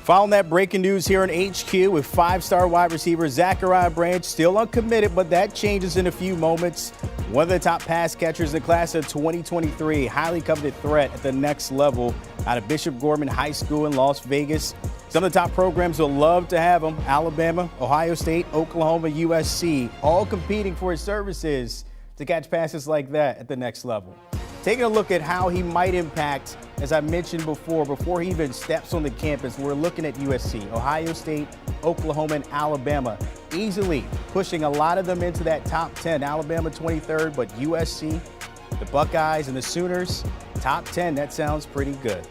Following that breaking news here in HQ with five-star wide receiver Zachariah Branch, still uncommitted, but that changes in a few moments. One of the top pass catchers in the class of 2023, highly coveted threat at the next level out of Bishop Gorman High School in Las Vegas. Some of the top programs will love to have him. Alabama, Ohio State, Oklahoma, USC, all competing for his services to catch passes like that at the next level. Taking a look at how he might impact, as I mentioned before he even steps on the campus, we're looking at USC, Ohio State, Oklahoma, and Alabama, easily pushing a lot of them into that top 10. Alabama 23rd, but USC, the Buckeyes, and the Sooners, top 10. That sounds pretty good.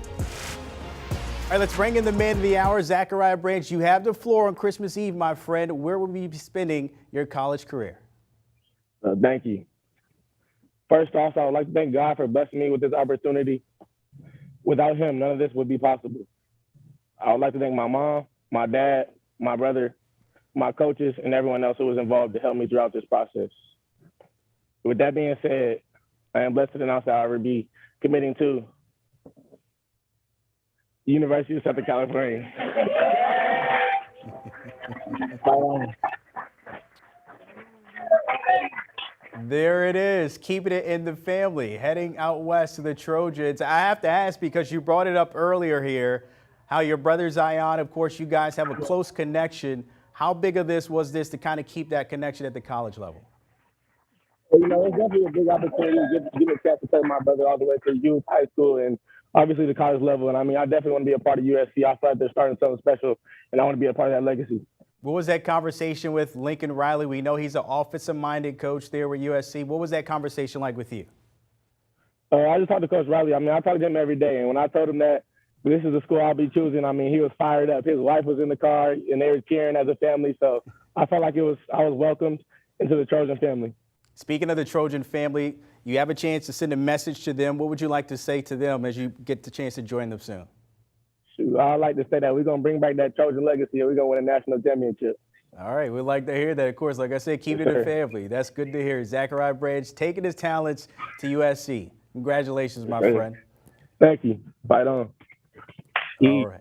All right, let's bring in the man of the hour, Zachariah Branch. You have the floor on Christmas Eve, my friend. Where will you be spending your college career? Thank you. First off, I would like to thank God for blessing me with this opportunity. Without him, none of this would be possible. I would like to thank my mom, my dad, my brother, my coaches, and everyone else who was involved to help me throughout this process. With that being said, I am blessed to announce that I will be committing to the University of Southern California. There it is, keeping it in the family, heading out west to the Trojans. I have to ask, because you brought it up earlier here, how your brother Zion, of course, you guys have a close connection. How big of this was this to kind of keep that connection at the college level? Well, it's definitely a big opportunity to give me a chance to take my brother all the way to youth, high school, and obviously the college level. And I definitely want to be a part of USC. I feel like they're starting something special, and I want to be a part of that legacy. What was that conversation with Lincoln Riley? We know he's an offensive-minded coach there with USC. What was that conversation like with you? I just talked to Coach Riley. I talk to him every day. And when I told him that this is the school I'll be choosing, he was fired up. His wife was in the car, and they were cheering as a family. So I felt like I was welcomed into the Trojan family. Speaking of the Trojan family, you have a chance to send a message to them. What would you like to say to them as you get the chance to join them soon? I'd like to say that we're going to bring back that Trojan legacy, and we're going to win a national championship. All right, we'd like to hear that. Of course, like I said, keep it in the family. That's good to hear. Zachariah Branch taking his talents to USC. Congratulations, my friend. Thank you. Fight on. All right.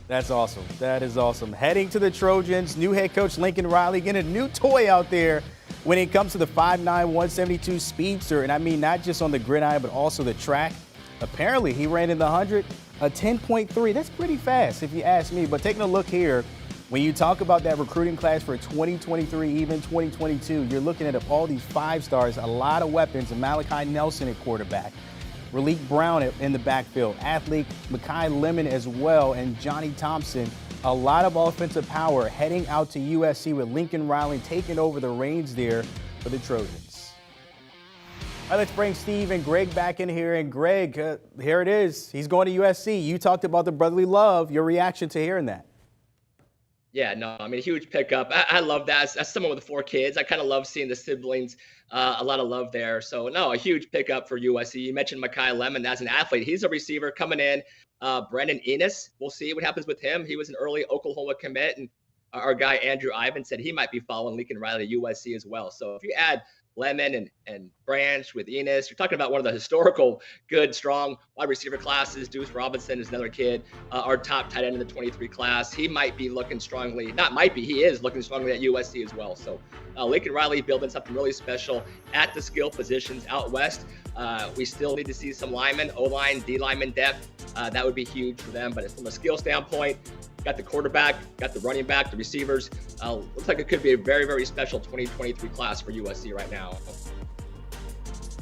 That's awesome. That is awesome. Heading to the Trojans, new head coach Lincoln Riley getting a new toy out there when it comes to the 5'9", 172 speedster. And I mean, not just on the gridiron, but also the track. Apparently, he ran in the 100, a 10.3. That's pretty fast, if you ask me. But taking a look here, when you talk about that recruiting class for 2023, even 2022, you're looking at all these five stars, a lot of weapons, and Malachi Nelson at quarterback, Raleek Brown in the backfield, athlete Mekhi Lemon as well, and Johnny Thompson. A lot of offensive power heading out to USC with Lincoln Riley taking over the reins there for the Trojans. All right, let's bring Steve and Greg back in here. And Greg, here it is. He's going to USC. You talked about the brotherly love. Your reaction to hearing that? Yeah, no, huge pickup. I love that. As someone with 4 kids, I kind of love seeing the siblings, a lot of love there. So, no, a huge pickup for USC. You mentioned Mekhi Lemon as an athlete. He's a receiver coming in. Brandon Enos, we'll see what happens with him. He was an early Oklahoma commit, and our guy Andrew Ivan said he might be following Lincoln Riley to USC as well. So if you add Lemon and Branch with Enos, you're talking about one of the historical, good, strong wide receiver classes. Deuce Robinson is another kid, our top tight end in the 23 class. He might be looking strongly, not might be, he is looking strongly at USC as well. So Lincoln Riley building something really special at the skill positions out west. We still need to see some linemen, O-line, D-lineman depth. That would be huge for them. But from a skill standpoint, got the quarterback, got the running back, the receivers. Looks like it could be a very, very special 2023 class for USC right now.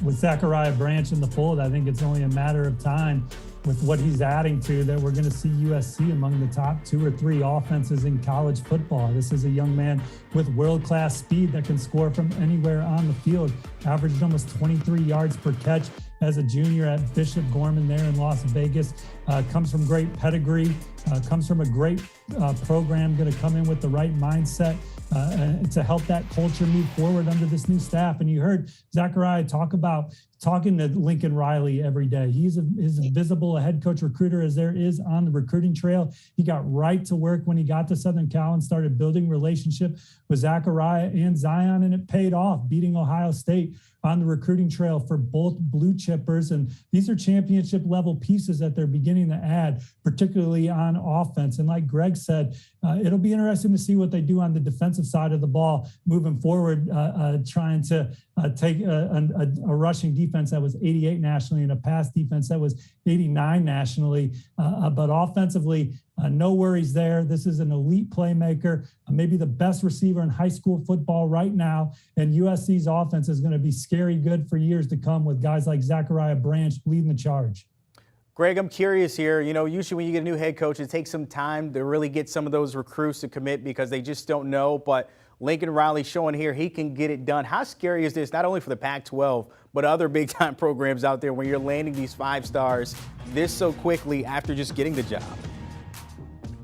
With Zachariah Branch in the fold, I think it's only a matter of time with what he's adding to that we're going to see USC among the top 2 or 3 offenses in college football. This is a young man with world-class speed that can score from anywhere on the field. Averaged almost 23 yards per catch as a junior at Bishop Gorman there in Las Vegas. Comes from great pedigree, comes from a great program, going to come in with the right mindset to help that culture move forward under this new staff. And you heard Zachariah talking to Lincoln Riley every day. He's as visible a head coach recruiter as there is on the recruiting trail. He got right to work when he got to Southern Cal and started building relationship with Zachariah and Zion, and it paid off, beating Ohio State on the recruiting trail for both blue chippers. And these are championship level pieces that they're beginning continuing to add, particularly on offense. And like Greg said, it'll be interesting to see what they do on the defensive side of the ball moving forward, trying to take a rushing defense that was 88 nationally and a pass defense that was 89 nationally. But offensively, no worries there. This is an elite playmaker, maybe the best receiver in high school football right now. And USC's offense is going to be scary good for years to come with guys like Zachariah Branch leading the charge. Greg, I'm curious here. You know, usually when you get a new head coach, it takes some time to really get some of those recruits to commit because they just don't know. But Lincoln Riley showing here he can get it done. How scary is this, not only for the Pac-12, but other big-time programs out there when you're landing these 5 stars this so quickly after just getting the job?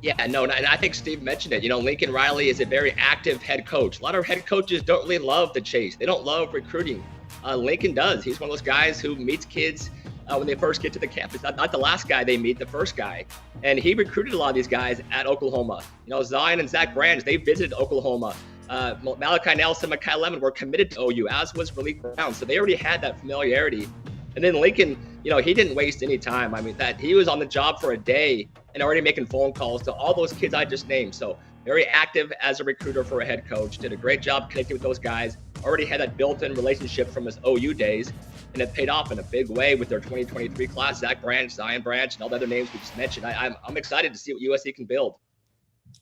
Yeah, no, and I think Steve mentioned it. You know, Lincoln Riley is a very active head coach. A lot of head coaches don't really love the chase. They don't love recruiting. Lincoln does. He's one of those guys who meets kids when they first get to the campus. Not the last guy they meet, the first guy. And he recruited a lot of these guys at Oklahoma. You know, Zion and Zach Branch, they visited Oklahoma. Malachi Nelson, Makai Lemon were committed to OU, as was Malik Brown. So they already had that familiarity. And then Lincoln, you know, he didn't waste any time. I mean, that he was on the job for a day and already making phone calls to all those kids I just named. So very active as a recruiter for a head coach. Did a great job connecting with those guys. Already had that built-in relationship from his OU days, and it paid off in a big way with their 2023 class. Zach Branch, Zion Branch, and all the other names we just mentioned. I'm excited to see what USC can build.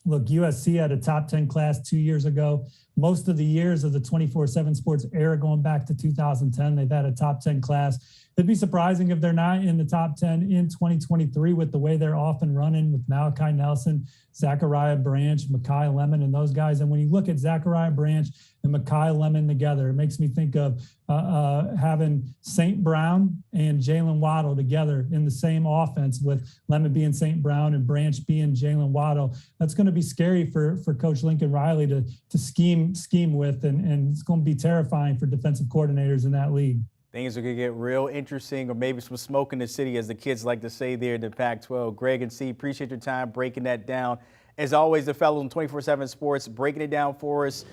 Look, USC had a top 10 class 2 years ago. Most of the years of the 24/7 Sports era going back to 2010, they've had a top 10 class. It'd be surprising if they're not in the top 10 in 2023 with the way they're off and running with Malachi Nelson, Zachariah Branch, Makai Lemon, and those guys. And when you look at Zachariah Branch and Makai Lemon together, it makes me think of having St. Brown and Jalen Waddle together in the same offense, with Lemon being St. Brown and Branch being Jalen Waddle. That's going to be scary for Coach Lincoln Riley to scheme with, and it's going to be terrifying for defensive coordinators in that league. Things are going to get real interesting, or maybe some smoke in the city, as the kids like to say there in the Pac-12. Greg and C, appreciate your time breaking that down. As always, the fellows on 24/7 Sports breaking it down for us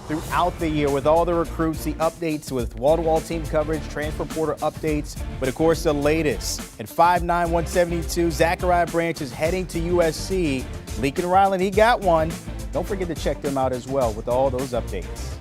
throughout the year with all the recruits, the updates with wall-to-wall team coverage, transfer portal updates, but of course the latest. At 5'9", 172, Zachariah Branch is heading to USC. Lincoln Riley, he got one. Don't forget to check them out as well with all those updates.